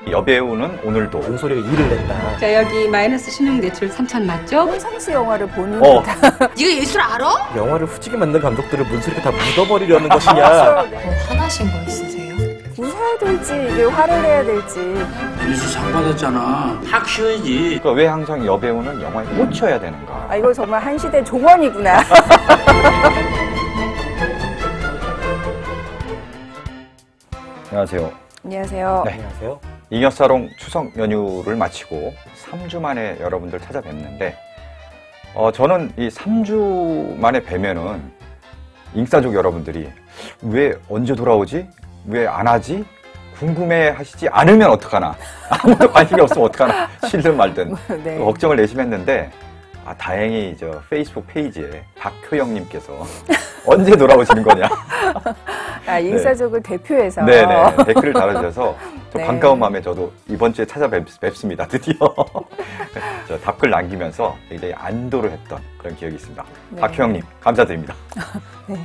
여배우는 오늘도 문소리가 일을 냈다. 자, 여기 마이너스 신용대출 3천 맞죠? 홍상수 영화를 보는 듯한. 네가 예술 알아? 영화를 후지게 만든 감독들을 문소리가 다 묻어버리려는 것이냐. 화나신 거 있으세요? 웃어야 될지 이게 화를 내야 될지. 이수 상 받았잖아. 탁 쉬어야지. 그러니까 왜 항상 여배우는 영화에 꽂혀야 되는가? 아, 이거 정말 한 시대 종언이구나. 안녕하세요. 안녕하세요. 네. 안녕하세요. 잉여사롱 추석 연휴를 마치고 3주 만에 여러분들 찾아뵙는데 저는 이 3주 만에 뵈면은 잉사족 여러분들이 왜 언제 돌아오지? 왜 안 하지? 궁금해 하시지 않으면 어떡하나? 아무도 관심이 없으면 어떡하나? 싫든 말든 네. 걱정을 내심했는데 다행히 저 페이스북 페이지에 박효영님께서 언제 돌아오시는 거냐? 잉사족을 대표해서. 네네 댓글을 달아주셔서 좀 네. 반가운 마음에 저도 이번 주에 찾아뵙습니다. 드디어 저 답글 남기면서 굉장히 안도를 했던 그런 기억이 있습니다. 네. 박효영님 감사드립니다. 네.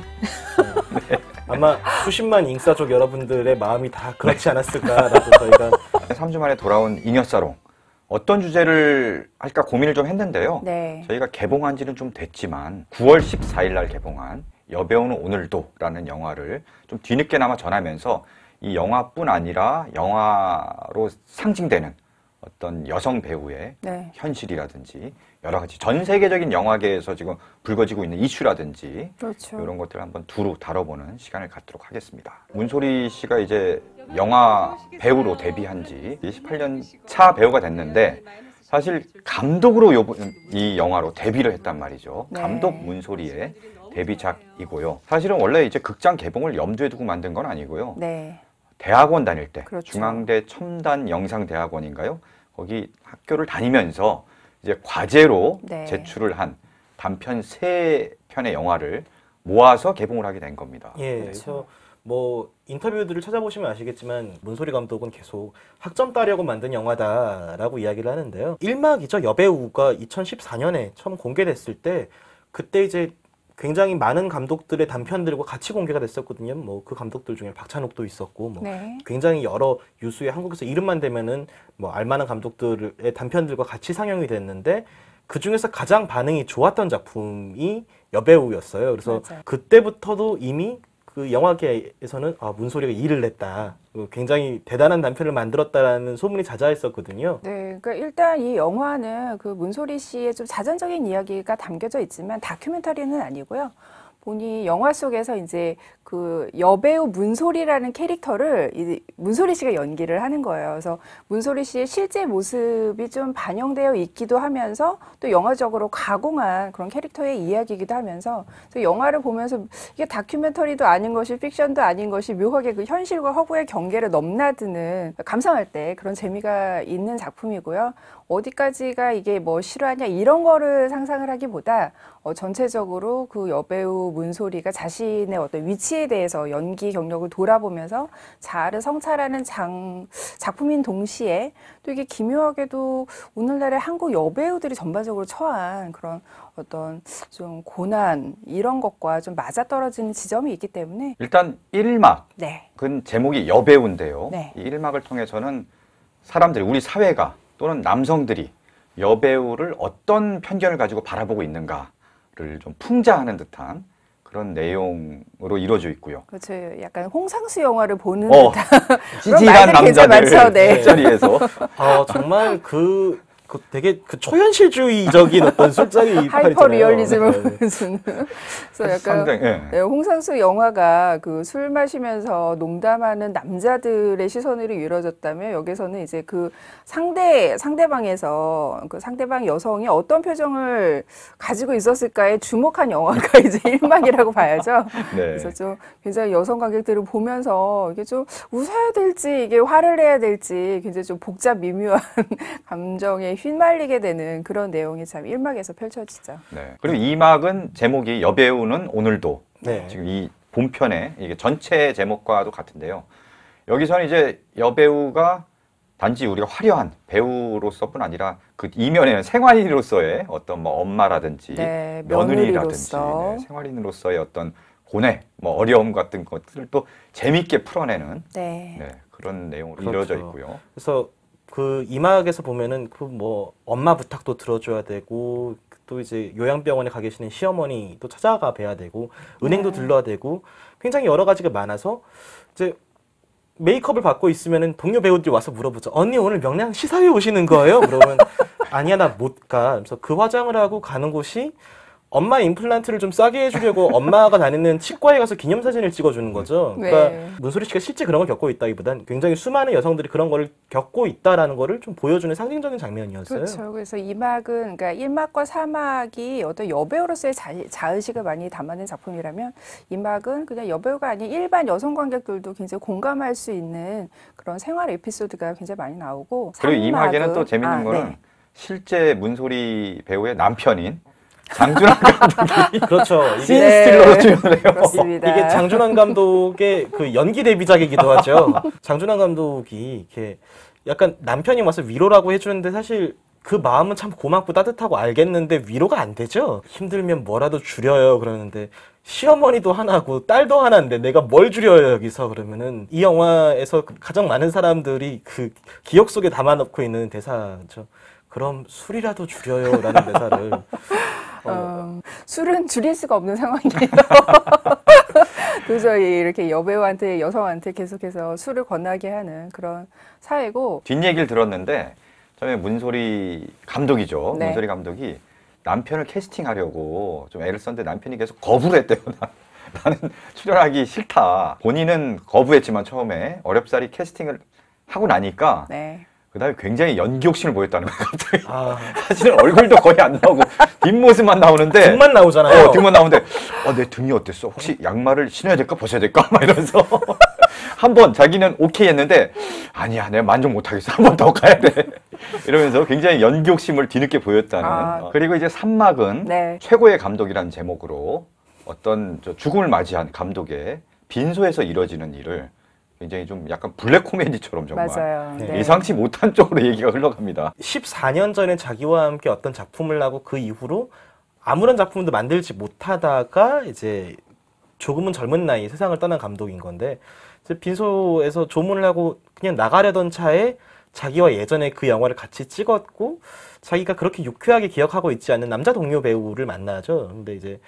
아마 수십만 잉사족 여러분들의 마음이 다 그렇지 않았을까라고 저희가 3주 만에 돌아온 잉여사롱 어떤 주제를 할까 고민을 좀 했는데요. 네. 저희가 개봉한 지는 좀 됐지만 9월 14일 날 개봉한 여배우는 오늘도 라는 영화를 좀 뒤늦게나마 전하면서 이 영화뿐 아니라 영화로 상징되는 어떤 여성 배우의 네. 현실이라든지 여러 가지 전 세계적인 영화계에서 지금 불거지고 있는 이슈라든지 그렇죠. 이런 것들을 한번 두루 다뤄보는 시간을 갖도록 하겠습니다. 문소리 씨가 이제 영화 배우로 데뷔한 지 28년 차 배우가 됐는데 사실 감독으로 이 영화로 데뷔를 했단 말이죠. 네. 감독 문소리의 데뷔작이고요. 사실은 원래 이제 극장 개봉을 염두에 두고 만든 건 아니고요. 네. 대학원 다닐 때 그렇죠. 중앙대 첨단영상대학원인가요? 거기 학교를 다니면서 이제 과제로 네. 제출을 한 단편 3편의 영화를 모아서 개봉을 하게 된 겁니다. 예, 그렇죠. 그래서 뭐 인터뷰들을 찾아보시면 아시겠지만 문소리 감독은 계속 학점 따려고 만든 영화다라고 이야기를 하는데요. 1막이죠. 여배우가 2014년에 처음 공개됐을 때 그때 이제 굉장히 많은 감독들의 단편들과 같이 공개가 됐었거든요. 뭐 그 감독들 중에 박찬욱도 있었고, 뭐 네. 굉장히 여러 유수의 한국에서 이름만 대면은 뭐 알만한 감독들의 단편들과 같이 상영이 됐는데 그 중에서 가장 반응이 좋았던 작품이 여배우였어요. 그래서 맞아요. 그때부터도 이미 그 영화계에서는 문소리가 일을 냈다. 굉장히 대단한 단편을 만들었다라는 소문이 자자했었거든요. 네, 그러니까 일단 이 영화는 그 문소리 씨의 좀 자전적인 이야기가 담겨져 있지만 다큐멘터리는 아니고요. 본이 영화 속에서 이제 그 여배우 문소리라는 캐릭터를 이 문소리 씨가 연기를 하는 거예요. 그래서 문소리 씨의 실제 모습이 좀 반영되어 있기도 하면서 또 영화적으로 가공한 그런 캐릭터의 이야기이기도 하면서 그래서 영화를 보면서 이게 다큐멘터리도 아닌 것이 픽션도 아닌 것이 묘하게 그 현실과 허구의 경계를 넘나드는 감상할 때 그런 재미가 있는 작품이고요. 어디까지가 이게 뭐 실화냐 이런 거를 상상을 하기보다 전체적으로 그 여배우 문소리가 자신의 어떤 위치에 대해서 연기 경력을 돌아보면서 자아를 성찰하는 작품인 동시에 또 이게 기묘하게도 오늘날의 한국 여배우들이 전반적으로 처한 그런 어떤 좀 고난 이런 것과 좀 맞아떨어지는 지점이 있기 때문에 일단 1막 네. 그 제목이 여배우인데요. 네. 이 1막을 통해서는 사람들이 우리 사회가 또는 남성들이 여배우를 어떤 편견을 가지고 바라보고 있는가를 좀 풍자하는 듯한 그런 내용으로 이루어져 있고요. 그렇죠. 약간 홍상수 영화를 보는 듯한 그런 찌질한 말들이 굉장히 많죠. 남자들 네. 술자리에서 정말 그 되게 그 초현실주의적인 어떤 술자리 하이퍼 리얼리즘을 네. 보여주는. 그래서 약간 상당히 네, 홍상수 영화가 그 술 마시면서 농담하는 남자들의 시선으로 이루어졌다면 여기서는 이제 그 상대방에서 그 상대방 여성이 어떤 표정을 가지고 있었을까에 주목한 영화가 이제 1막이라고 봐야죠. 네. 그래서 좀 굉장히 여성 관객들을 보면서 이게 좀 웃어야 될지 이게 화를 내야 될지 굉장히 좀 복잡 미묘한 감정에 휘말리게 되는 그런 내용이 참 1막에서 펼쳐지죠. 네. 그리고 2막은 제목이 여배우는 오늘도. 네. 지금 이 본편의 이게 전체 제목과도 같은데요. 여기서는 이제 여배우가 단지 우리가 화려한 배우로서뿐 아니라 그 이면에는 생활인으로서의 어떤 뭐 엄마라든지 네, 며느리라든지 며느리로서. 네, 생활인으로서의 어떤 고뇌, 뭐 어려움 같은 것들을 또 재밌게 풀어내는 네. 네, 그런 내용으로 그렇죠. 이루어져 있고요. 그래서 그 이막에서 보면은 그 뭐 엄마 부탁도 들어줘야 되고 또 이제 요양병원에 가 계시는 시어머니도 찾아가 뵈야 되고 은행도 들러야 되고 굉장히 여러 가지가 많아서 이제 메이크업을 받고 있으면은 동료 배우들이 와서 물어보죠. 언니 오늘 명량 시사회 오시는 거예요? 그러면 아니야 나 못 가. 그래서 그 화장을 하고 가는 곳이 엄마 임플란트를 좀 싸게 해주려고 엄마가 다니는 치과에 가서 기념사진을 찍어주는 거죠. 그러니까 네. 문소리 씨가 실제 그런 걸 겪고 있다기보단 굉장히 수많은 여성들이 그런 걸 겪고 있다라는 거를 좀 보여주는 상징적인 장면이었어요. 그렇죠. 그래서 2막은 그러니까 1막과 4막이 어떤 여배우로서의 자의식을 많이 담아낸 작품이라면 2막은 그냥 여배우가 아닌 일반 여성 관객들도 굉장히 공감할 수 있는 그런 생활 에피소드가 굉장히 많이 나오고 그리고 이 3막은 막에는 또 재밌는 거는 네. 실제 문소리 배우의 남편인 장준환 감독이 그렇죠. 씬 이게, 스틸러로 출연을 해요. 그렇습니다. 이게 장준환 감독의 그 연기 데뷔작이기도 하죠. 장준환 감독이 이렇게 약간 남편이 와서 위로라고 해주는데 사실 그 마음은 참 고맙고 따뜻하고 알겠는데 위로가 안 되죠. 힘들면 뭐라도 줄여요 그러는데 시어머니도 하나고 딸도 하나인데 내가 뭘 줄여요 여기서 그러면은 이 영화에서 가장 많은 사람들이 그 기억 속에 담아놓고 있는 대사죠. 그럼 술이라도 줄여요라는 대사를 술은 줄일 수가 없는 상황이에요. 도저히 이렇게 여배우한테 여성한테 계속해서 술을 권하게 하는 그런 사회고 뒷얘기를 들었는데 처음에 문소리 감독이죠. 네. 문소리 감독이 남편을 캐스팅하려고 좀 애를 썼는데 남편이 계속 거부를 했대요. 나는 출연하기 싫다. 본인은 거부했지만 처음에 어렵사리 캐스팅을 하고 나니까 네. 그다음에 굉장히 연기 욕심을 보였다는 거예요. 갑자기. 아, 사실은 얼굴도 거의 안 나오고 뒷모습만 나오는데 등만 나오잖아요. 뒷만 나오는데 내 등이 어땠어? 혹시 양말을 신어야 될까 벗어야 될까? 막 이러면서 한번 자기는 오케이 했는데 아니야 내가 만족 못하겠어. 한 번 더 가야 돼. 이러면서 굉장히 연기 욕심을 뒤늦게 보였다는. 그리고 이제 3막은 네. 최고의 감독이라는 제목으로 어떤 죽음을 맞이한 감독의 빈소에서 이뤄지는 일을 굉장히 좀 약간 블랙 코미디처럼 정말 맞아요. 네. 네. 예상치 못한 쪽으로 얘기가 흘러갑니다. 14년 전에 자기와 함께 어떤 작품을 하고 그 이후로 아무런 작품도 만들지 못하다가 이제 조금은 젊은 나이에 세상을 떠난 감독인 건데 이제 빈소에서 조문을 하고 그냥 나가려던 차에 자기와 예전에 그 영화를 같이 찍었고 자기가 그렇게 유쾌하게 기억하고 있지 않는 남자 동료 배우를 만나죠. 근데 이제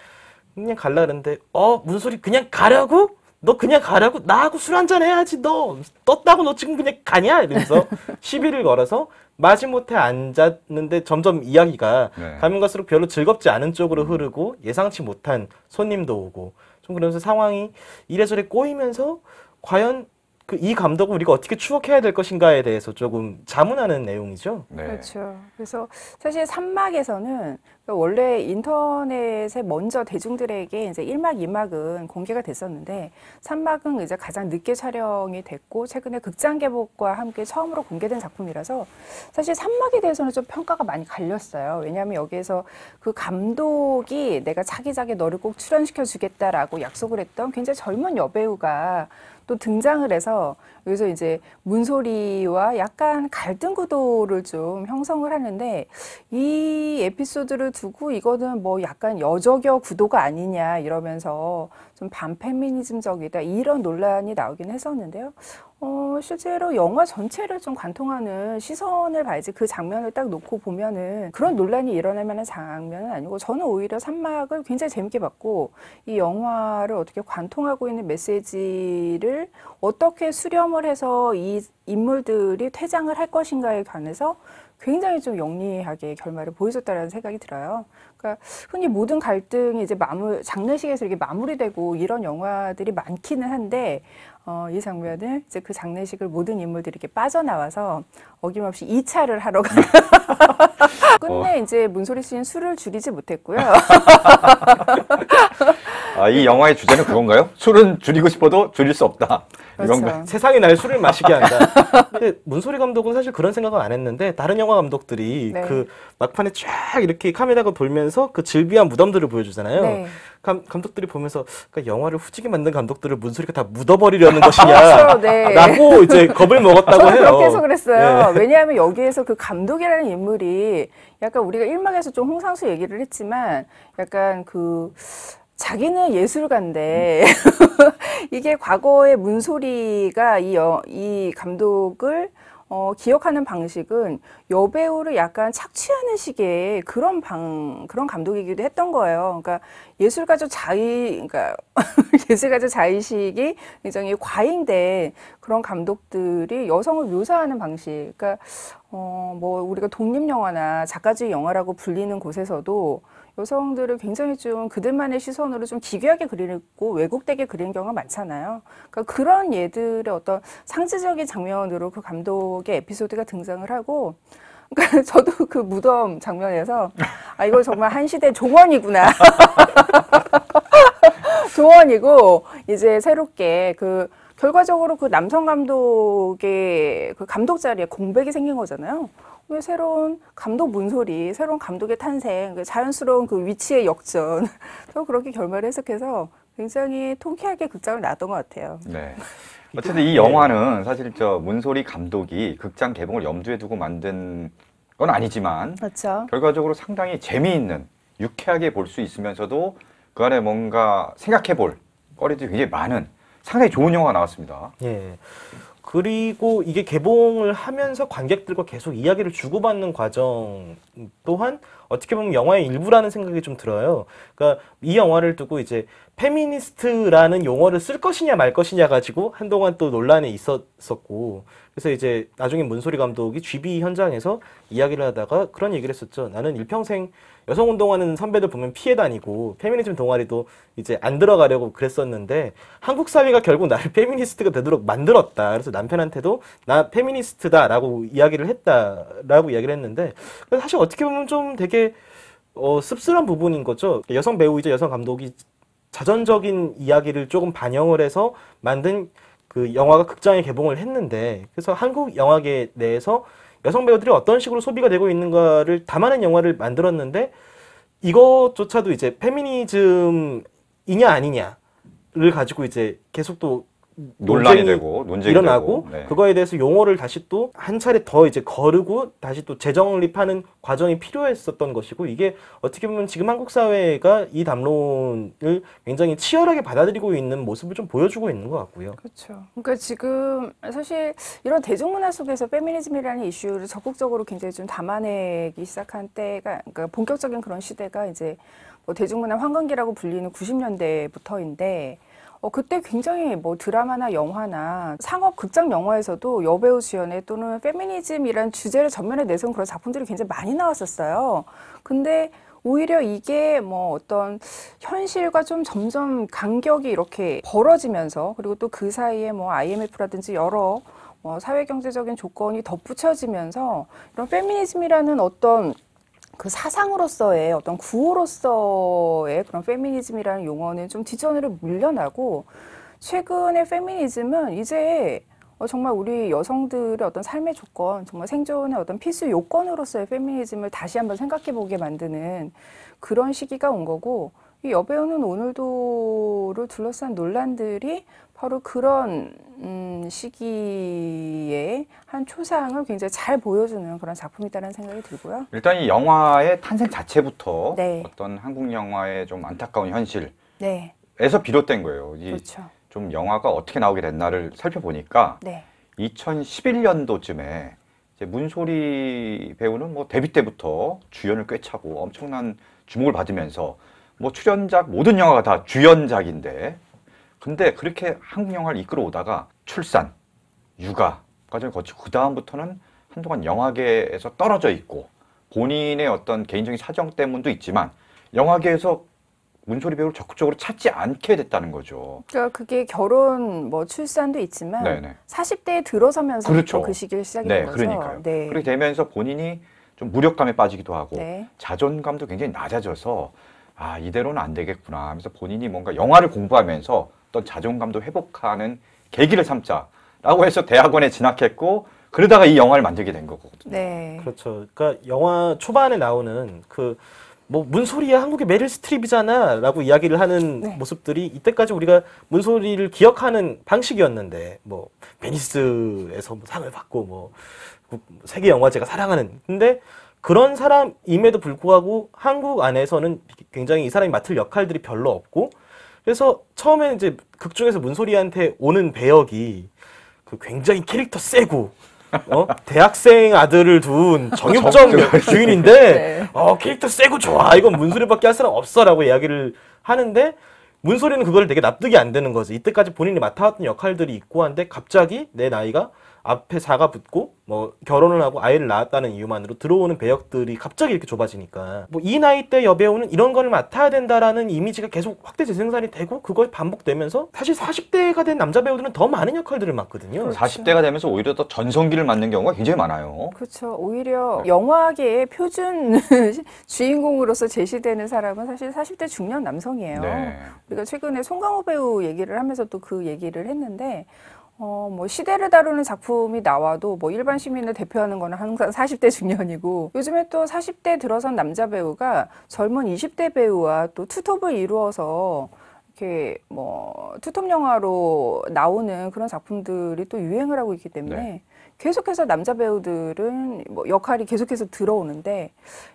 그냥 갈라 그러는데 문소리 그냥 가라고? 너 그냥 가라고? 나하고 술 한잔 해야지 너 떴다고 너 지금 그냥 가냐? 이러면서 시비를 걸어서 마지못해 앉았는데 점점 이야기가 네. 가면 갈수록 별로 즐겁지 않은 쪽으로 흐르고 예상치 못한 손님도 오고 좀 그러면서 상황이 이래저래 꼬이면서 과연 이 감독을 우리가 어떻게 추억해야 될 것인가에 대해서 조금 자문하는 내용이죠. 네. 그렇죠. 그래서 사실 3막에서는 원래 인터넷에 먼저 대중들에게 이제 1막, 2막은 공개가 됐었는데 3막은 이제 가장 늦게 촬영이 됐고 최근에 극장 개봉과 함께 처음으로 공개된 작품이라서 사실 3막에 대해서는 좀 평가가 많이 갈렸어요. 왜냐하면 여기에서 그 감독이 내가 차기작에 너를 꼭 출연시켜 주겠다라고 약속을 했던 굉장히 젊은 여배우가 또 등장을 해서 여기서 이제 문소리와 약간 갈등 구도를 좀 형성을 하는데 이 에피소드를 두고 이거는 뭐 약간 여저겨 구도가 아니냐 이러면서 좀 반페미니즘적이다 이런 논란이 나오긴 했었는데요. 실제로 영화 전체를 좀 관통하는 시선을 봐야지 그 장면을 딱 놓고 보면은 그런 논란이 일어날 만한 장면은 아니고 저는 오히려 3막을 굉장히 재밌게 봤고 이 영화를 어떻게 관통하고 있는 메시지를 어떻게 수렴을 해서 이 인물들이 퇴장을 할 것인가에 관해서 굉장히 좀 영리하게 결말을 보여줬다라는 생각이 들어요. 그러니까 흔히 모든 갈등이 이제 장례식에서 이렇게 마무리되고 이런 영화들이 많기는 한데 이 장면은 이제 그 장례식을 모든 인물들이 이렇게 빠져나와서 어김없이 2차를 하러 가는 끝내 이제 문소리 씨는 술을 줄이지 못했고요. 이 영화의 주제는 그건가요? 술은 줄이고 싶어도 줄일 수 없다. 이건가요? 그렇죠. 세상이 날 술을 마시게 한다. 근데 문소리 감독은 사실 그런 생각은 안 했는데 다른 영화 감독들이 네. 그 막판에 쫙 이렇게 카메라가 돌면서 그 즐비한 무덤들을 보여주잖아요. 네. 감독들이 보면서 그러니까 영화를 후지게 만든 감독들을 문소리가 다 묻어버리려는 것이냐 그렇죠, 네. 라고 이제 겁을 먹었다고 해요. 그렇게 해서 그랬어요. 네. 왜냐하면 여기에서 그 감독이라는 인물이 약간 우리가 1막에서 좀 홍상수 얘기를 했지만 약간 그 자기는 예술가인데 이게 과거의 문소리가 이 감독을 기억하는 방식은 여배우를 약간 착취하는 식의 그런 감독이기도 했던 거예요. 그러니까 그러니까 예술가적 자의식이 굉장히 과잉된 그런 감독들이 여성을 묘사하는 방식. 그러니까 뭐 우리가 독립영화나 작가주의 영화라고 불리는 곳에서도 여성들을 굉장히 좀 그들만의 시선으로 좀 기괴하게 그리고 왜곡되게 그리는 경우가 많잖아요. 그러니까 그런 예들의 어떤 상징적인 장면으로 그 감독의 에피소드가 등장을 하고, 그러니까 저도 그 무덤 장면에서 이거 정말 한 시대 종언이구나. 종언이고 이제 새롭게 결과적으로 그 남성 감독의 그 감독 자리에 공백이 생긴 거잖아요. 왜 새로운 감독 문소리, 새로운 감독의 탄생, 자연스러운 그 위치의 역전. 저 그렇게 결말을 해석해서 굉장히 통쾌하게 극장을 나왔던 것 같아요. 네. 어쨌든 이 영화는 사실 문소리 감독이 극장 개봉을 염두에 두고 만든 건 아니지만 그렇죠. 결과적으로 상당히 재미있는, 유쾌하게 볼 수 있으면서도 그 안에 뭔가 생각해 볼 거리들이 굉장히 많은 상당히 좋은 영화가 나왔습니다. 예. 그리고 이게 개봉을 하면서 관객들과 계속 이야기를 주고받는 과정 또한 어떻게 보면 영화의 일부라는 생각이 좀 들어요. 그러니까 이 영화를 두고 이제 페미니스트라는 용어를 쓸 것이냐 말 것이냐 가지고 한동안 또 논란이 있었고, 그래서 이제 나중에 문소리 감독이 GV 현장에서 이야기를 하다가 그런 얘기를 했었죠. 나는 일평생 여성 운동하는 선배들 보면 피해 다니고 페미니즘 동아리도 이제 안 들어가려고 그랬었는데 한국 사회가 결국 나를 페미니스트가 되도록 만들었다. 그래서 남편한테도 나 페미니스트다라고 이야기를 했다라고 이야기를 했는데, 사실 어떻게 보면 좀 되게 씁쓸한 부분인 거죠. 여성 배우이자 여성 감독이 자전적인 이야기를 조금 반영을 해서 만든 그 영화가 극장에 개봉을 했는데, 그래서 한국 영화계 내에서 여성 배우들이 어떤 식으로 소비가 되고 있는가를 담아낸 영화를 만들었는데, 이것조차도 이제 페미니즘이냐 아니냐를 가지고 이제 계속 또 논란이 되고 논쟁이 일어나고 되고, 네. 그거에 대해서 용어를 다시 또 한 차례 더 이제 거르고 다시 또 재정립하는 과정이 필요했었던 것이고, 이게 어떻게 보면 지금 한국 사회가 이 담론을 굉장히 치열하게 받아들이고 있는 모습을 좀 보여주고 있는 것 같고요. 그렇죠. 그러니까 지금 사실 이런 대중문화 속에서 페미니즘이라는 이슈를 적극적으로 굉장히 좀 담아내기 시작한 때가, 그러니까 본격적인 그런 시대가 이제 뭐 대중문화 황금기라고 불리는 90년대부터인데, 그때 굉장히 뭐 드라마나 영화나 상업 극장 영화에서도 여배우 주연의 또는 페미니즘이란 주제를 전면에 내세운 그런 작품들이 굉장히 많이 나왔었어요. 근데 오히려 이게 뭐 어떤 현실과 좀 점점 간격이 이렇게 벌어지면서, 그리고 또 그 사이에 뭐 IMF라든지 여러 뭐 사회경제적인 조건이 덧붙여지면서 이런 페미니즘이라는 어떤 그 사상으로서의 어떤 구호로서의 그런 페미니즘이라는 용어는 좀 뒷전으로 물려나고, 최근의 페미니즘은 이제 정말 우리 여성들의 어떤 삶의 조건, 정말 생존의 어떤 필수 요건으로서의 페미니즘을 다시 한번 생각해보게 만드는 그런 시기가 온 거고, 이 여배우는 오늘도를 둘러싼 논란들이 바로 그런 시기에 한 초상을 굉장히 잘 보여주는 그런 작품이다라는 생각이 들고요. 일단 이 영화의 탄생 자체부터 네. 어떤 한국 영화의 좀 안타까운 현실에서 네, 비롯된 거예요. 그렇죠. 좀 영화가 어떻게 나오게 됐나를 살펴보니까 네, 2011년도쯤에 이제 문소리 배우는 뭐 데뷔 때부터 주연을 꿰차고 엄청난 주목을 받으면서 뭐 출연작 모든 영화가 다 주연작인데, 근데 그렇게 한국 영화를 이끌어오다가 출산, 육아 과정을 거치고 그 다음부터는 한동안 영화계에서 떨어져 있고, 본인의 어떤 개인적인 사정 때문도 있지만 영화계에서 문소리 배우를 적극적으로 찾지 않게 됐다는 거죠. 그러니까 그게 결혼, 뭐 출산도 있지만 네네. 40대에 들어서면서 그렇죠. 그 시기를 시작이 네, 된 거죠. 그러니까요. 네. 그렇게 되면서 본인이 좀 무력감에 빠지기도 하고, 네. 자존감도 굉장히 낮아져서 이대로는 안 되겠구나 하면서 본인이 뭔가 영화를 공부하면서 어떤 자존감도 회복하는 계기를 삼자라고 해서 대학원에 진학했고, 그러다가 이 영화를 만들게 된 거거든요. 네. 그렇죠. 그러니까 영화 초반에 나오는 뭐 문소리야 한국의 메릴 스트립이잖아 라고 이야기를 하는 네. 모습들이 이때까지 우리가 문소리를 기억하는 방식이었는데, 뭐 베니스에서 뭐 상을 받고 뭐 세계 영화제가 사랑하는, 근데 그런 사람임에도 불구하고 한국 안에서는 굉장히 이 사람이 맡을 역할들이 별로 없고, 그래서 처음에는 이제 극 중에서 문소리한테 오는 배역이 그 굉장히 캐릭터 세고 대학생 아들을 둔 정육점 주인인데 네. 캐릭터 세고 좋아, 이건 문소리밖에 할 사람 없어라고 이야기를 하는데, 문소리는 그걸 되게 납득이 안 되는 거지. 이때까지 본인이 맡아왔던 역할들이 있고 한데 갑자기 내 나이가 앞에 4가 붙고 뭐 결혼을 하고 아이를 낳았다는 이유만으로 들어오는 배역들이 갑자기 이렇게 좁아지니까 뭐 이 나이 때 여배우는 이런 걸 맡아야 된다라는 이미지가 계속 확대 재생산이 되고, 그걸 반복되면서 사실 40대가 된 남자 배우들은 더 많은 역할들을 맡거든요. 40대가 되면서 오히려 더 전성기를 맡는 경우가 굉장히 많아요. 그렇죠. 오히려 영화계의 표준 주인공으로서 제시되는 사람은 사실 40대 중년 남성이에요. 네. 우리가 최근에 송강호 배우 얘기를 하면서 또 그 얘기를 했는데, 뭐 시대를 다루는 작품이 나와도 뭐 일반 시민을 대표하는 거는 항상 40대 중년이고, 요즘에 또 40대 들어선 남자 배우가 젊은 20대 배우와 또 투톱을 이루어서 이렇게 뭐 투톱 영화로 나오는 그런 작품들이 또 유행을 하고 있기 때문에 네. 계속해서 남자 배우들은 뭐 역할이 계속해서 들어오는데,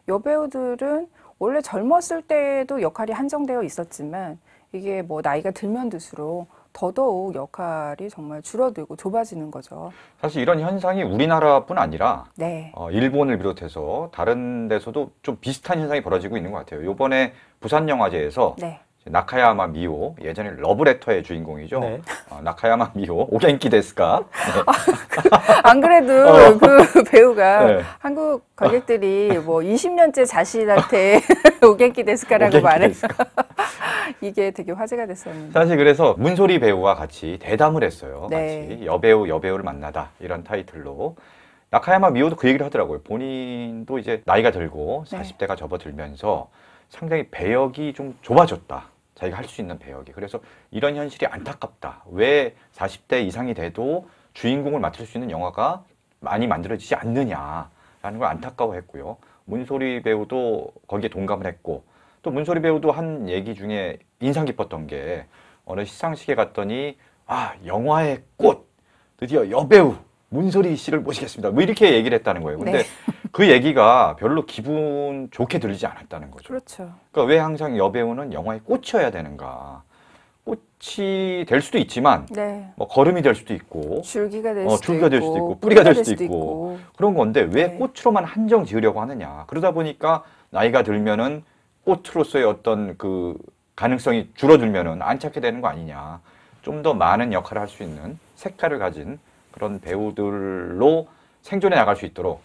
여배우들은 원래 젊었을 때도 역할이 한정되어 있었지만 이게 뭐 나이가 들면 들수록 더더욱 역할이 정말 줄어들고 좁아지는 거죠. 사실 이런 현상이 우리나라뿐 아니라 네. 일본을 비롯해서 다른 데서도 좀 비슷한 현상이 벌어지고 있는 것 같아요. 요번에 부산영화제에서 네. 나카야마 미호, 예전에 러브레터의 주인공이죠. 네. 나카야마 미호, 오겐키 데스까? 안 그래도 그 배우가 네. 한국 관객들이 뭐 20년째 자신한테 오겐키 데스카라고 오겐키 말해. 데스까. 이게 되게 화제가 됐었는데. 사실 그래서 문소리 배우와 같이 대담을 했어요. 네. 같이 여배우를 만나다 이런 타이틀로. 나카야마 미호도 그 얘기를 하더라고요. 본인도 이제 나이가 들고 네. 40대가 접어들면서 상당히 배역이 좀 좁아졌다. 자기가 할 수 있는 배역이. 그래서 이런 현실이 안타깝다. 왜 40대 이상이 돼도 주인공을 맡을 수 있는 영화가 많이 만들어지지 않느냐라는 걸 안타까워했고요. 문소리 배우도 거기에 동감을 했고, 또 문소리 배우도 한 얘기 중에 인상 깊었던 게, 어느 시상식에 갔더니 영화의 꽃, 드디어 여배우 문소리 씨를 모시겠습니다. 뭐 이렇게 얘기를 했다는 거예요. 근데 네. 그 얘기가 별로 기분 좋게 들리지 않았다는 거죠. 그렇죠. 그러니까 왜 항상 여배우는 영화의 꽃이어야 되는가? 꽃이 될 수도 있지만 네. 뭐 거름이 될 수도 있고 줄기가 될 수도 줄기가 있고, 될 수도 있고 뿌리가 될 수도 있고 그런 건데 왜 네. 꽃으로만 한정 지으려고 하느냐? 그러다 보니까 나이가 들면은 꽃으로서의 어떤 그 가능성이 줄어들면은 안 찾게 되는 거 아니냐? 좀 더 많은 역할을 할 수 있는 색깔을 가진 그런 배우들로 생존해 나갈 수 있도록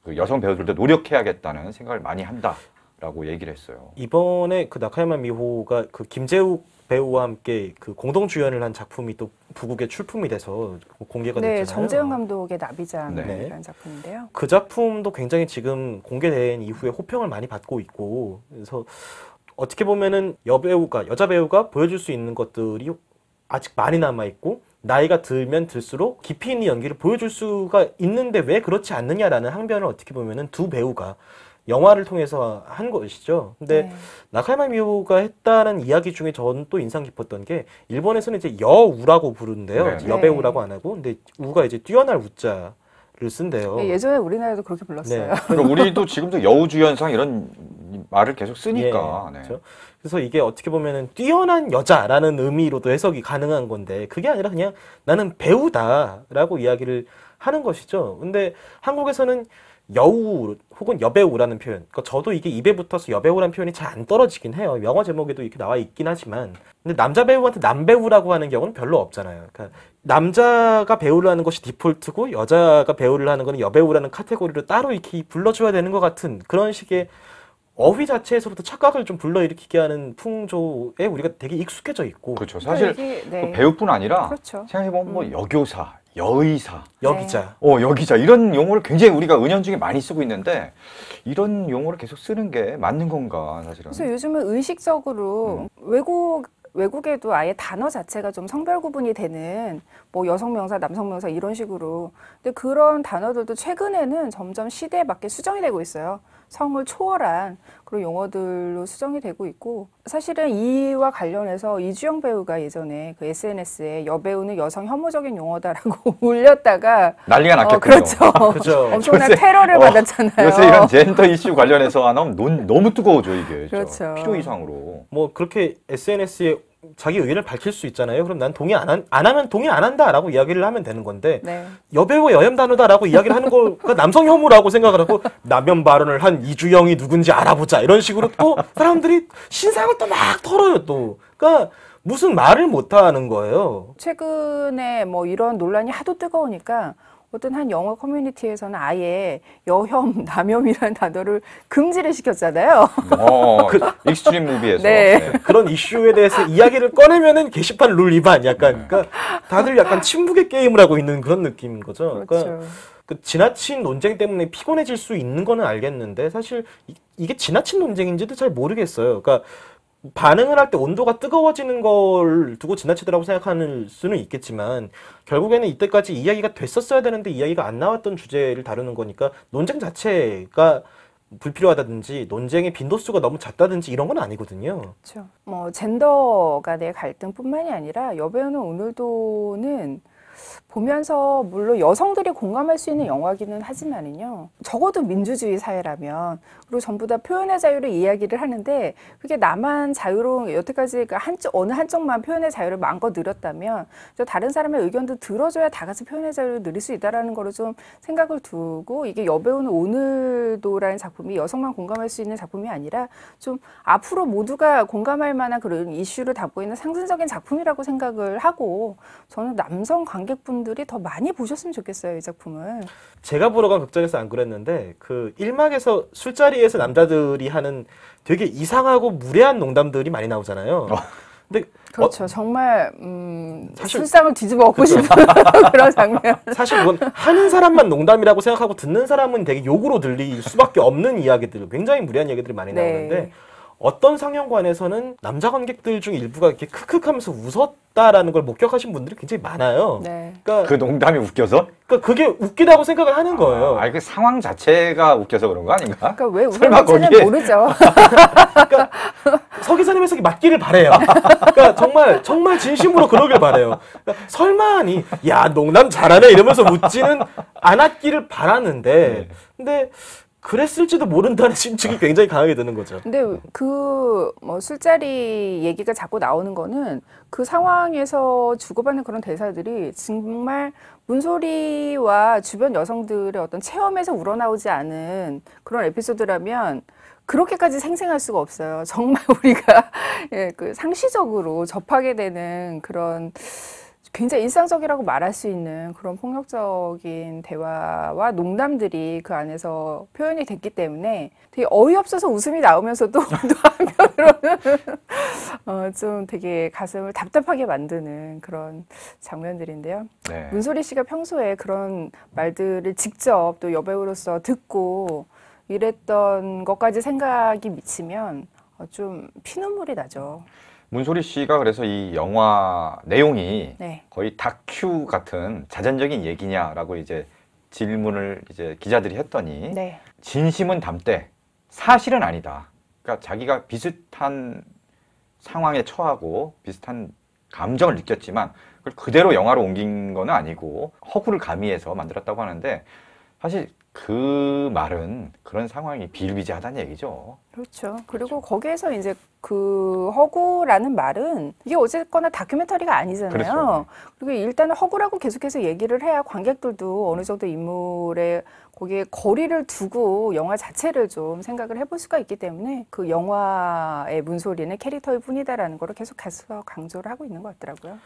그 여성 배우들도 노력해야겠다는 생각을 많이 한다라고 얘기를 했어요. 이번에 그 나카야마 미호가 그 김재욱 배우와 함께 그 공동 주연을 한 작품이 또 부국에 출품이 돼서 공개가 네, 됐잖아요. 정재영 감독의 나비잠이라는 네. 작품인데요. 그 작품도 굉장히 지금 공개된 이후에 호평을 많이 받고 있고, 그래서 어떻게 보면은 여자 배우가 보여줄 수 있는 것들이 아직 많이 남아 있고, 나이가 들면 들수록 깊이 있는 연기를 보여줄 수가 있는데 왜 그렇지 않느냐라는 항변을 어떻게 보면은 두 배우가 영화를 통해서 한 것이죠. 근데 네. 나카야마 미호가 했다는 이야기 중에 저는 또 인상 깊었던 게, 일본에서는 이제 여우라고 부르는데요. 네. 여배우라고 안 하고, 근데 우가 이제 뛰어날 우자를 쓴대요. 네, 예전에 우리나라도 그렇게 불렀어요. 네. 그럼 우리도 지금도 여우주연상 이런 말을 계속 쓰니까. 예, 네. 그렇죠? 그래서 이게 어떻게 보면은 뛰어난 여자라는 의미로도 해석이 가능한 건데, 그게 아니라 그냥 나는 배우다라고 이야기를 하는 것이죠. 근데 한국에서는 여우 혹은 여배우라는 표현, 그러니까 저도 이게 입에 붙어서 여배우라는 표현이 잘 안 떨어지긴 해요. 영화 제목에도 이렇게 나와 있긴 하지만, 근데 남자 배우한테 남배우라고 하는 경우는 별로 없잖아요. 그러니까 남자가 배우를 하는 것이 디폴트고 여자가 배우를 하는 거는 여배우라는 카테고리로 따로 이렇게 불러줘야 되는 것 같은 그런 식의 어휘 자체에서부터 착각을 좀 불러일으키게 하는 풍조에 우리가 되게 익숙해져 있고. 그렇죠. 사실 이게, 네. 그 배우뿐 아니라 그렇죠. 생각해보면 뭐 여교사, 여의사, 여기자. 여기자 이런 용어를 굉장히 우리가 은연중에 많이 쓰고 있는데 이런 용어를 계속 쓰는 게 맞는 건가 사실은. 그래서 요즘은 의식적으로 외국에도 아예 단어 자체가 좀 성별 구분이 되는 뭐 여성 명사, 남성 명사 이런 식으로. 근데 그런 단어들도 최근에는 점점 시대에 맞게 수정이 되고 있어요. 성을 초월한 그런 용어들로 수정이 되고 있고 사실은 이와 관련해서 이주영 배우가 예전에 그 SNS에 여배우는 여성 혐오적인 용어다라고 올렸다가 난리가 났겠군요. 그렇죠. 그죠. 엄청난 요새, 테러를 받았잖아요. 요새 이런 젠더 이슈 관련해서 하면 너무 뜨거워져 이게. 그렇죠. 필요 이상으로. 뭐 그렇게 SNS에 자기 의견을 밝힐 수 있잖아요. 그럼 난 동의 안 하면 동의 안 한다라고 이야기를 하면 되는 건데 네. 여배우가 여혐 단어다라고 이야기를 하는 거가 남성 혐오라고 생각을 하고 남혐 발언을 한 이주영이 누군지 알아보자 이런 식으로 또 사람들이 신상을 또 막 털어요 또. 그러니까 무슨 말을 못 하는 거예요. 최근에 뭐 이런 논란이 하도 뜨거우니까 어떤 한 영어 커뮤니티에서는 아예 여혐, 남혐이라는 단어를 금지를 시켰잖아요. 익스트림 무비에서. 네. 그런 이슈에 대해서 이야기를 꺼내면은 게시판 룰 위반 약간 그러니까 다들 약간 침묵의 게임을 하고 있는 그런 느낌인 거죠. 그렇죠. 그러니까 그 지나친 논쟁 때문에 피곤해질 수 있는 거는 알겠는데 사실 이게 지나친 논쟁인지도 잘 모르겠어요. 그러니까 반응을 할 때 온도가 뜨거워지는 걸 두고 지나치더라고 생각하는 수는 있겠지만 결국에는 이때까지 이야기가 됐었어야 되는데 이야기가 안 나왔던 주제를 다루는 거니까 논쟁 자체가 불필요하다든지 논쟁의 빈도수가 너무 잦다든지 이런 건 아니거든요. 그렇죠. 뭐 젠더 간의 갈등뿐만이 아니라 여배우는 오늘도는 보면서 물론 여성들이 공감할 수 있는 영화기는 하지만은요. 적어도 민주주의 사회라면 그리고 전부 다 표현의 자유를 이야기를 하는데 그게 나만 자유로운 여태까지 어느 한쪽만 표현의 자유를 마음껏 누렸다면 다른 사람의 의견도 들어줘야 다 같이 표현의 자유를 누릴 수 있다라는 거를 좀 생각을 두고 이게 여배우는 오늘도라는 작품이 여성만 공감할 수 있는 작품이 아니라 좀 앞으로 모두가 공감할 만한 그런 이슈를 담고 있는 상징적인 작품이라고 생각을 하고 저는 남성 관객분들이 더 많이 보셨으면 좋겠어요, 이 작품을. 제가 보러 간 극장에서 안 그랬는데 그 1막에서 술자리에서 남자들이 하는 되게 이상하고 무례한 농담들이 많이 나오잖아요. 근데 그렇죠. 정말 사실- 술상을 뒤집어 엎고 싶은 그런 장면. 사실 이건 하는 사람만 농담이라고 생각하고 듣는 사람은 되게 욕으로 들릴 수밖에 없는 이야기들, 굉장히 무례한 이야기들이 많이 네. 나오는데 어떤 상영관에서는 남자 관객들 중 일부가 이렇게 크크하면서 웃었다라는 걸 목격하신 분들이 굉장히 많아요. 네. 그러니까, 그 농담이 웃겨서? 그게 웃기다고 생각을 하는 거예요. 그 상황 자체가 웃겨서 그런 거 아닌가? 그러니까 왜 설마 웃었는지는 거기에- 모르죠. 그러니까 서 기자님 해석이 맞기를 바래요. 그러니까 정말 진심으로 그러길 바래요. 그러니까 설마니 야 농담 잘하네 이러면서 웃지는 않았기를 바라는데 근데 그랬을지도 모른다는 심증이 굉장히 강하게 드는 거죠. 근데 그 뭐 술자리 얘기가 자꾸 나오는 거는 그 상황에서 주고받는 그런 대사들이 정말 문소리와 주변 여성들의 어떤 체험에서 우러나오지 않은 그런 에피소드라면 그렇게까지 생생할 수가 없어요. 정말 우리가 그 상시적으로 접하게 되는 그런 굉장히 일상적이라고 말할 수 있는 그런 폭력적인 대화와 농담들이 그 안에서 표현이 됐기 때문에 되게 어이없어서 웃음이 나오면서도 또 한편으로는 좀 되게 가슴을 답답하게 만드는 그런 장면들인데요. 네. 문소리 씨가 평소에 그런 말들을 직접 또 여배우로서 듣고 이랬던 것까지 생각이 미치면 좀 피눈물이 나죠. 문소리 씨가 그래서 이 영화 내용이 네. 거의 다큐 같은 자전적인 얘기냐라고 이제 질문을 이제 기자들이 했더니 네. 진심은 담되 사실은 아니다. 그러니까 자기가 비슷한 상황에 처하고 비슷한 감정을 느꼈지만 그걸 그대로 영화로 옮긴 건 아니고 허구를 가미해서 만들었다고 하는데 사실 그 말은 그런 상황이 비일비재하다는 얘기죠. 그렇죠. 그리고 거기에서 이제 그 허구라는 말은 이게 어쨌거나 다큐멘터리가 아니잖아요. 그렇죠. 그리고 일단은 허구라고 계속해서 얘기를 해야 관객들도 어느 정도 인물의 거기에 거리를 두고 영화 자체를 좀 생각을 해볼 수가 있기 때문에 그 영화의 문소리는 캐릭터일 뿐이다라는 거를 계속해서 강조를 하고 있는 것 같더라고요.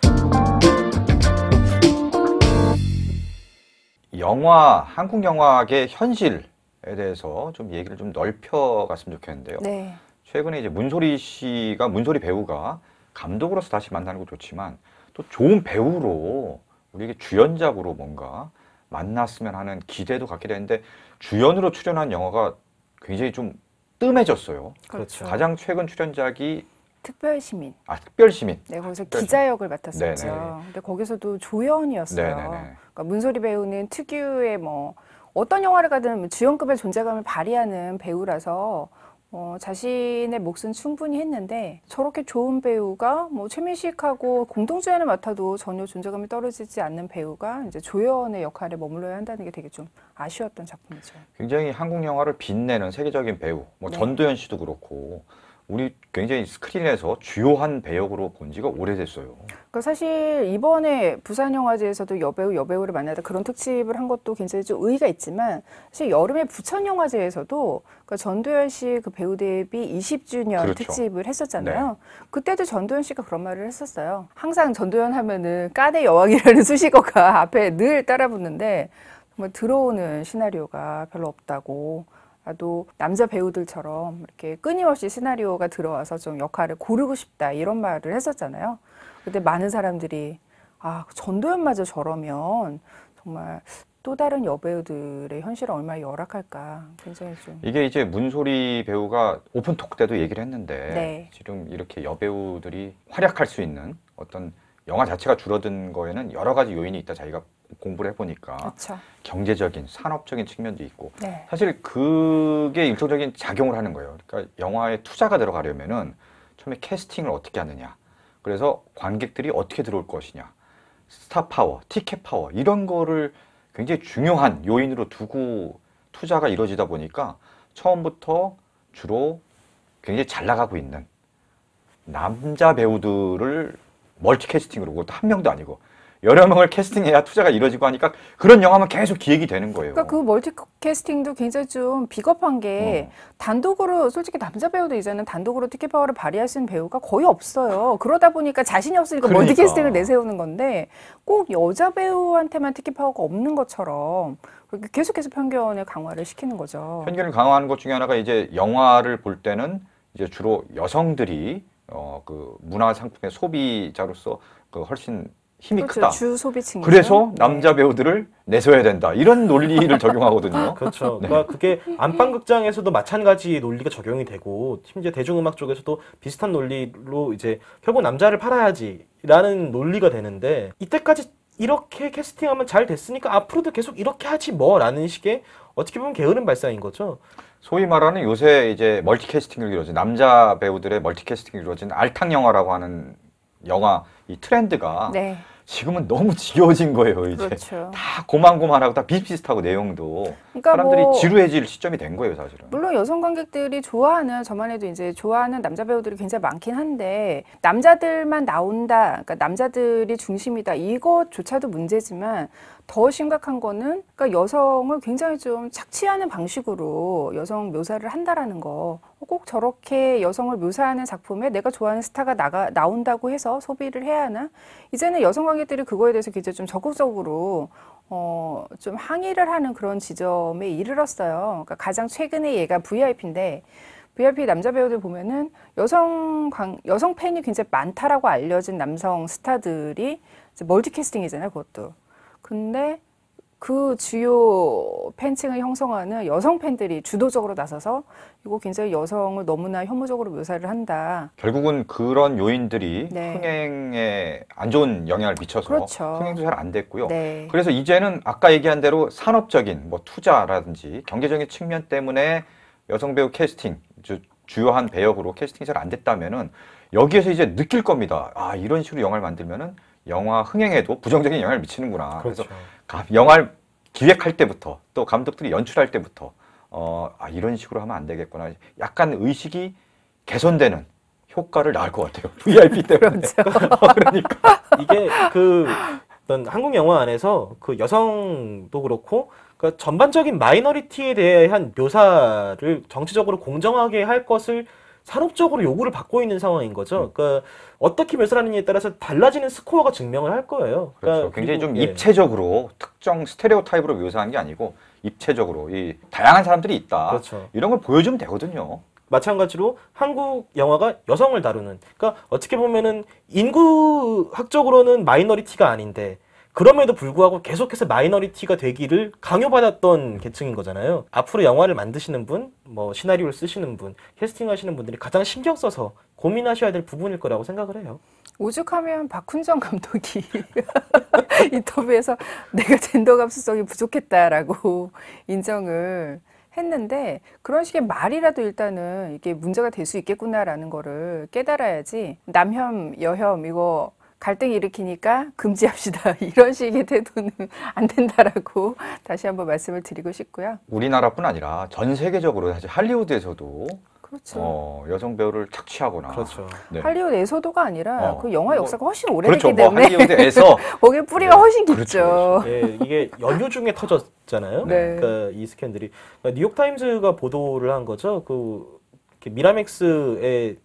영화, 한국 영화계 현실에 대해서 좀 얘기를 좀 넓혀갔으면 좋겠는데요. 네. 최근에 이제 문소리 배우가 감독으로서 다시 만나는 것도 좋지만 또 좋은 배우로 우리에게 주연작으로 뭔가 만났으면 하는 기대도 갖게 되는데 주연으로 출연한 영화가 굉장히 좀 뜸해졌어요. 그렇죠. 가장 최근 출연작이 특별시민. 특별시민. 네, 거기서 특별시민. 기자역을 맡았었죠. 네네. 근데 거기서도 조연이었어요. 네네네. 그러니까 문소리 배우는 특유의 뭐 어떤 영화를 가든 주연급의 존재감을 발휘하는 배우라서 자신의 몫은 충분히 했는데 저렇게 좋은 배우가 뭐 최민식하고 공동주연을 맡아도 전혀 존재감이 떨어지지 않는 배우가 이제 조연의 역할에 머물러야 한다는 게 되게 좀 아쉬웠던 작품이죠. 굉장히 한국 영화를 빛내는 세계적인 배우, 뭐 네. 전도연 씨도 그렇고 우리 굉장히 스크린에서 주요한 배역으로 본 지가 오래됐어요. 그러니까 사실 이번에 부산영화제에서도 여배우를 만나다 그런 특집을 한 것도 굉장히 좀 의의가 있지만 사실 여름에 부천영화제에서도 그러니까 전도연 씨 그 배우 데뷔 20주년 그렇죠. 특집을 했었잖아요. 그때도 전도연 씨가 그런 말을 했었어요. 항상 전도연 하면은 까네 여왕이라는 수식어가 앞에 늘 따라붙는데 정말 들어오는 시나리오가 별로 없다고. 나도 남자 배우들처럼 이렇게 끊임없이 시나리오가 들어와서 좀 역할을 고르고 싶다 이런 말을 했었잖아요. 근데 많은 사람들이 전도연마저 저러면 정말 또 다른 여배우들의 현실은 얼마나 열악할까 굉장히 좀 이게 이제 문소리 배우가 오픈토크 때도 얘기를 했는데 네. 지금 이렇게 여배우들이 활약할 수 있는 어떤 영화 자체가 줄어든 거에는 여러 가지 요인이 있다 자기가 공부를 해보니까 그렇죠. 경제적인 산업적인 측면도 있고 네. 사실 그게 일정적인 작용을 하는 거예요. 그러니까 영화에 투자가 들어가려면은 처음에 캐스팅을 어떻게 하느냐, 그래서 관객들이 어떻게 들어올 것이냐, 스타 파워, 티켓 파워 이런 거를 굉장히 중요한 요인으로 두고 투자가 이루어지다 보니까 처음부터 주로 굉장히 잘 나가고 있는 남자 배우들을 멀티 캐스팅으로, 그것도 한 명도 아니고 여러 명을 캐스팅해야 투자가 이루어지고 하니까 그런 영화만 계속 기획이 되는 거예요. 그러니까 그 멀티캐스팅도 굉장히 좀 비겁한 게 단독으로 솔직히 남자 배우도 이제는 단독으로 티켓 파워를 발휘할 수 있는 배우가 거의 없어요. 그러다 보니까 자신이 없으니까 그러니까. 멀티캐스팅을 내세우는 건데 꼭 여자 배우한테만 티켓 파워가 없는 것처럼 그렇게 계속해서 편견을 강화를 시키는 거죠. 편견을 강화하는 것 중에 하나가 이제 영화를 볼 때는 이제 주로 여성들이 그 문화 상품의 소비자로서 그 훨씬 힘이 그렇죠. 크다. 주 소비층이죠. 그래서 네. 남자 배우들을 내세워야 된다. 이런 논리를 적용하거든요. 그렇죠. 그러니까 그게 안방극장에서도 마찬가지 논리가 적용이 되고 심지어 대중음악 쪽에서도 비슷한 논리로 이제 결국 남자를 팔아야지라는 논리가 되는데 이때까지 이렇게 캐스팅하면 잘 됐으니까 앞으로도 계속 이렇게 하지 뭐라는 식의 어떻게 보면 게으른 발상인 거죠. 소위 말하는 요새 이제 멀티캐스팅을 이루어진 남자 배우들의 멀티캐스팅이 이루어진 알탕 영화라고 하는 영화 이 트렌드가 네. 지금은 너무 지겨워진 거예요. 이제 그렇죠. 다 고만고만하고 다 비슷비슷하고 내용도 그러니까 사람들이 뭐 지루해질 시점이 된 거예요, 사실은. 물론 여성 관객들이 좋아하는 저만 해도 이제 좋아하는 남자 배우들이 굉장히 많긴 한데 남자들만 나온다, 그러니까 남자들이 중심이다 이것조차도 문제지만 더 심각한 거는 그러니까 여성을 굉장히 좀 착취하는 방식으로 여성 묘사를 한다라는 거. 꼭 저렇게 여성을 묘사하는 작품에 내가 좋아하는 스타가 나온다고 해서 소비를 해야 하나? 이제는 여성 관객들이 그거에 대해서 굉장히 좀 적극적으로 좀 항의를 하는 그런 지점에 이르렀어요. 그러니까 가장 최근에 얘가 VIP인데 VIP 남자 배우들 보면은 여성 팬이 굉장히 많다라고 알려진 남성 스타들이 이제 멀티캐스팅이잖아요, 그것도. 근데 그 주요 팬층을 형성하는 여성 팬들이 주도적으로 나서서 이거 굉장히 여성을 너무나 혐오적으로 묘사를 한다. 결국은 그런 요인들이 네. 흥행에 안 좋은 영향을 미쳐서 그렇죠. 흥행도 잘 안 됐고요. 네. 그래서 이제는 아까 얘기한 대로 산업적인 뭐 투자라든지 경제적인 측면 때문에 여성 배우 캐스팅, 주요한 배역으로 캐스팅이 잘 안 됐다면은 여기에서 이제 느낄 겁니다. 아, 이런 식으로 영화를 만들면은 영화 흥행에도 부정적인 영향을 미치는구나. 그렇죠. 그래서 영화를 기획할 때부터 또 감독들이 연출할 때부터 이런 식으로 하면 안 되겠구나. 약간 의식이 개선되는 효과를 낳을 것 같아요. VIP 때문에. 그러니까. 이게 그 어떤 한국 영화 안에서 그 여성도 그렇고 그러니까 전반적인 마이너리티에 대한 묘사를 정치적으로 공정하게 할 것을 산업적으로 요구를 받고 있는 상황인 거죠. 그러니까 어떻게 묘사를 하느냐에 따라서 달라지는 스코어가 증명을 할 거예요. 그렇죠. 굉장히 좀 입체적으로 특정 스테레오타입으로 묘사한 게 아니고 입체적으로 이 다양한 사람들이 있다. 그렇죠. 이런 걸 보여주면 되거든요. 마찬가지로 한국 영화가 여성을 다루는, 그러니까 어떻게 보면은 인구학적으로는 마이너리티가 아닌데 그럼에도 불구하고 계속해서 마이너리티가 되기를 강요받았던 계층인 거잖아요. 앞으로 영화를 만드시는 분, 뭐 시나리오를 쓰시는 분, 캐스팅하시는 분들이 가장 신경 써서 고민하셔야 될 부분일 거라고 생각을 해요. 오죽하면 박훈정 감독이 인터뷰에서 내가 젠더 감수성이 부족했다라고 인정을 했는데, 그런 식의 말이라도 일단은 이게 문제가 될 수 있겠구나라는 거를 깨달아야지, 남혐, 여혐 이거 갈등 일으키니까 금지합시다 이런 식의 태도는 안 된다라고 다시 한번 말씀을 드리고 싶고요. 우리나라뿐 아니라 전 세계적으로 사실 할리우드에서도 그렇죠. 여성 배우를 착취하거나 그렇죠. 네. 할리우드에서도 아니라 그 영화 뭐, 역사가 훨씬 오래됐기 그렇죠. 뭐 때문에 할리우드에서 거기에 뿌리가 네. 훨씬 그렇죠, 깊죠. 그렇죠. 예, 이게 연휴 중에 터졌잖아요. 네. 그러니까 이 스캔들이 그러니까 뉴욕타임즈가 보도를 한 거죠. 그 미라맥스에서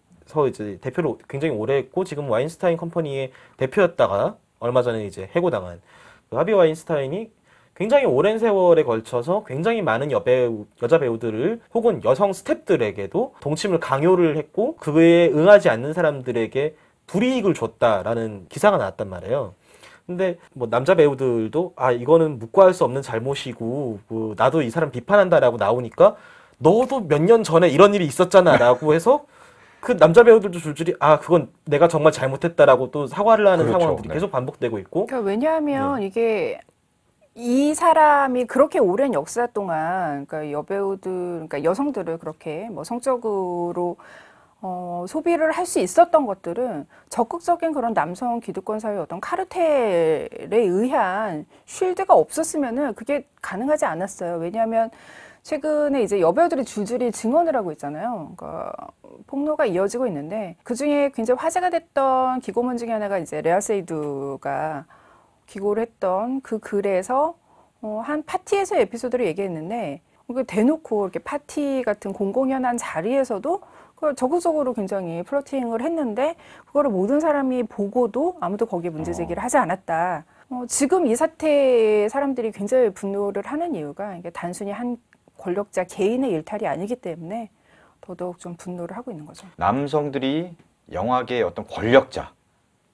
이제 대표를 굉장히 오래 했고 지금 와인스타인 컴퍼니의 대표였다가 얼마 전에 이제 해고당한 그 하비 와인스타인이 굉장히 오랜 세월에 걸쳐서 굉장히 많은 여자 배우들을 혹은 여성 스태프들에게도 동침을 강요를 했고 그에 응하지 않는 사람들에게 불이익을 줬다라는 기사가 나왔단 말이에요. 근데 뭐 남자 배우들도 아 이거는 묵과할 수 없는 잘못이고 뭐 나도 이 사람 비판한다라고 나오니까 너도 몇 년 전에 이런 일이 있었잖아라고 해서 그 남자 배우들도 줄줄이 아 그건 내가 정말 잘못했다라고 또 사과를 하는 그렇죠. 상황들이 네. 계속 반복되고 있고 그러니까 왜냐하면 이게 이 사람이 그렇게 오랜 역사 동안 그러니까 여배우들, 그러니까 여성들을 그렇게 뭐 성적으로 소비를 할 수 있었던 것들은 적극적인 그런 남성 기득권 사회의 어떤 카르텔에 의한 쉴드가 없었으면은 그게 가능하지 않았어요. 왜냐하면 최근에 이제 여배우들이 줄줄이 증언을 하고 있잖아요. 그러니까 폭로가 이어지고 있는데 그 중에 굉장히 화제가 됐던 기고문 중에 하나가 이제 레아 세이두가 기고를 했던 그 글에서 한 파티에서 에피소드를 얘기했는데 대놓고 이렇게 파티 같은 공공연한 자리에서도 그걸 적극적으로 굉장히 플러팅을 했는데 그거를 모든 사람이 보고도 아무도 거기에 문제 제기를 하지 않았다. 지금 이 사태에 사람들이 굉장히 분노를 하는 이유가 이게 단순히 한 권력자 개인의 일탈이 아니기 때문에 더더욱 좀 분노를 하고 있는 거죠. 남성들이 영화계의 어떤 권력자,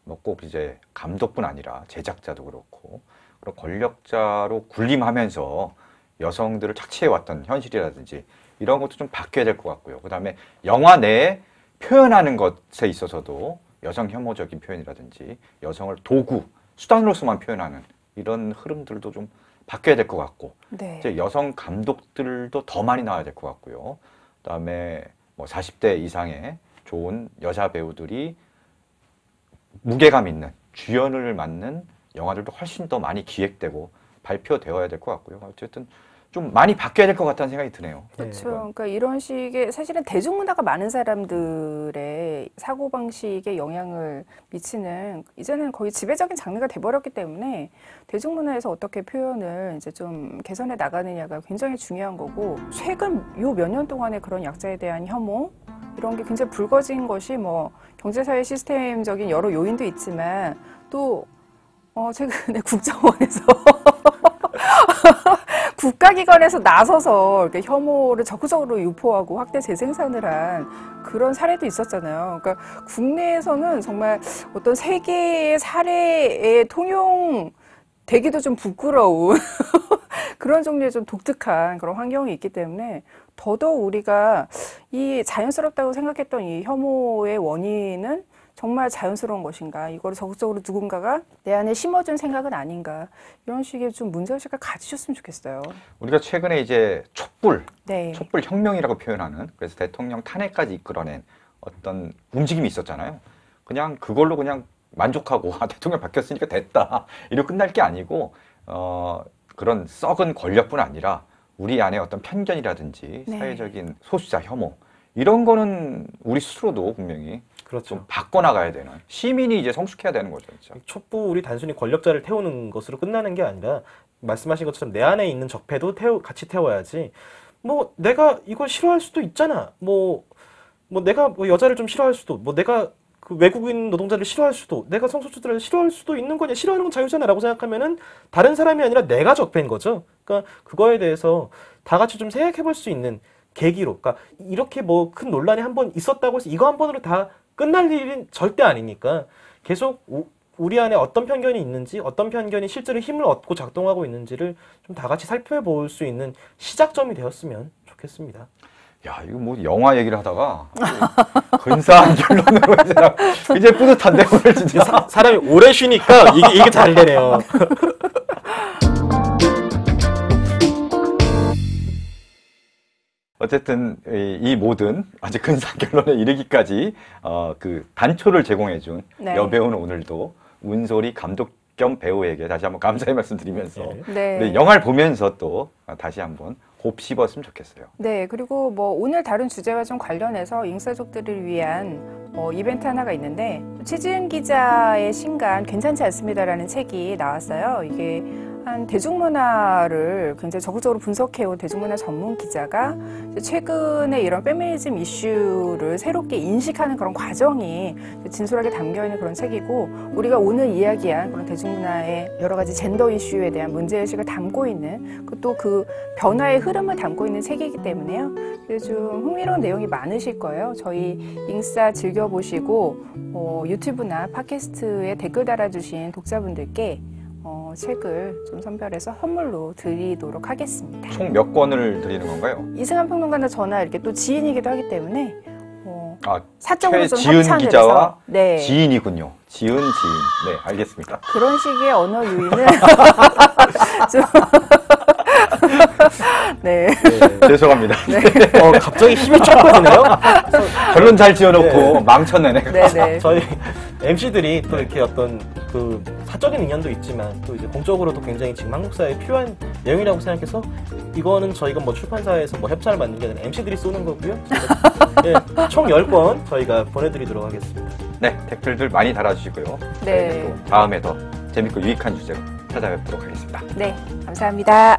뭐 꼭 이제 감독뿐 아니라 제작자도 그렇고 그런 권력자로 군림하면서 여성들을 착취해왔던 현실이라든지 이런 것도 좀 바뀌어야 될 것 같고요. 그 다음에 영화 내에 표현하는 것에 있어서도 여성 혐오적인 표현이라든지 여성을 도구, 수단으로서만 표현하는 이런 흐름들도 좀 바뀌어야 될 것 같고 네. 이제 여성 감독들도 더 많이 나와야 될 것 같고요. 그 다음에 뭐 40대 이상의 좋은 여자 배우들이 무게감 있는 주연을 맡는 영화들도 훨씬 더 많이 기획되고 발표되어야 될 것 같고요. 어쨌든 좀 많이 바뀌어야 될 것 같다는 생각이 드네요. 그렇죠. 네. 그러니까 이런 식의 사실은 대중문화가 많은 사람들의 사고방식에 영향을 미치는 이제는 거의 지배적인 장르가 돼버렸기 때문에 대중문화에서 어떻게 표현을 이제 좀 개선해 나가느냐가 굉장히 중요한 거고 최근 요 몇 년 동안의 그런 약자에 대한 혐오 이런 게 굉장히 불거진 것이 뭐 경제사회 시스템적인 여러 요인도 있지만 또 최근에 국정원에서 국가기관에서 나서서 이렇게 혐오를 적극적으로 유포하고 확대 재생산을 한 그런 사례도 있었잖아요. 그러니까 국내에서는 정말 어떤 세계의 사례에 통용되기도 좀 부끄러운 그런 종류의 좀 독특한 그런 환경이 있기 때문에 더더욱 우리가 이 자연스럽다고 생각했던 이 혐오의 원인은 정말 자연스러운 것인가, 이거를 적극적으로 누군가가 내 안에 심어준 생각은 아닌가, 이런 식의 좀 문제의식을 가지셨으면 좋겠어요. 우리가 최근에 이제 촛불 네. 촛불 혁명이라고 표현하는 그래서 대통령 탄핵까지 이끌어낸 어떤 움직임이 있었잖아요. 그냥 그걸로 그냥 만족하고 대통령 바뀌었으니까 됐다 이러고 끝날 게 아니고 그런 썩은 권력뿐 아니라 우리 안에 어떤 편견이라든지 네. 사회적인 소수자 혐오 이런 거는 우리 스스로도 분명히 그렇죠. 좀 바꿔나가야 되는 시민이 이제 성숙해야 되는 거죠. 진짜. 촛불이 단순히 권력자를 태우는 것으로 끝나는 게 아니라 말씀하신 것처럼 내 안에 있는 적폐도 같이 태워야지. 뭐 내가 이걸 싫어할 수도 있잖아. 뭐 내가 뭐 여자를 좀 싫어할 수도, 뭐 내가 그 외국인 노동자를 싫어할 수도, 내가 성소수자를 싫어할 수도 있는 거냐, 싫어하는 건 자유잖아라고 생각하면은 다른 사람이 아니라 내가 적폐인 거죠. 그러니까 그거에 대해서 다 같이 좀 생각해볼 수 있는 계기로, 그러니까 이렇게 뭐 큰 논란이 한 번 있었다고 해서 이거 한 번으로 다 끝날 일은 절대 아니니까 계속 우리 안에 어떤 편견이 있는지, 어떤 편견이 실제로 힘을 얻고 작동하고 있는지를 좀 다 같이 살펴볼 수 있는 시작점이 되었으면 좋겠습니다. 야, 이거 뭐 영화 얘기를 하다가 근사한 결론으로 이제 뿌듯한데 오늘 진짜. 사람이 오래 쉬니까 이게 잘 되네요. 어쨌든 이 모든 아주 근사한 결론에 이르기까지 그 단초를 제공해준 네. 여배우는 오늘도 운소리 감독 겸 배우에게 다시 한번 감사의 말씀드리면서 네. 네, 영화를 보면서 또 다시 한번 곱씹었으면 좋겠어요. 네, 그리고 뭐 오늘 다룬 주제와 좀 관련해서 잉사족들을 위한 이벤트 하나가 있는데 최지은 기자의 신간 괜찮지 않습니다라는 책이 나왔어요. 이게 한 대중문화를 굉장히 적극적으로 분석해온 대중문화 전문 기자가 최근에 이런 페미니즘 이슈를 새롭게 인식하는 그런 과정이 진솔하게 담겨있는 그런 책이고 우리가 오늘 이야기한 그런 대중문화의 여러 가지 젠더 이슈에 대한 문제의식을 담고 있는 또 그 변화의 흐름을 담고 있는 책이기 때문에요. 좀 흥미로운 내용이 많으실 거예요. 저희 잉사 즐겨보시고 유튜브나 팟캐스트에 댓글 달아주신 독자분들께 책을 좀 선별해서 선물로 드리도록 하겠습니다. 총 몇 권을 드리는 건가요? 이승환 평론가나 저나 이렇게 또 지인이기도 하기 때문에 아, 사적으로 좀 최지은 협찬을 기자와 해서 네. 지인이군요. 지은 지인. 네, 알겠습니다. 그런 식의 언어 유희는 좀 네. 죄송합니다. 갑자기 힘이 쭉 빠지네요. 결론 잘 지어놓고 네. 망쳤네. 네네. 저희 MC들이 또 이렇게 어떤 그 사적인 인연도 있지만 또 이제 공적으로도 굉장히 지금 한국 사회에 필요한 내용이라고 생각해서 이거는 저희가 뭐 출판사에서 뭐 협찬을 받는 게 아니라 MC들이 쏘는 거고요. 네, 총 10권 저희가 보내드리도록 하겠습니다. 네, 댓글들 많이 달아주시고요. 네. 또 다음에 더 재밌고 유익한 주제로 찾아뵙도록 하겠습니다. 네. 감사합니다.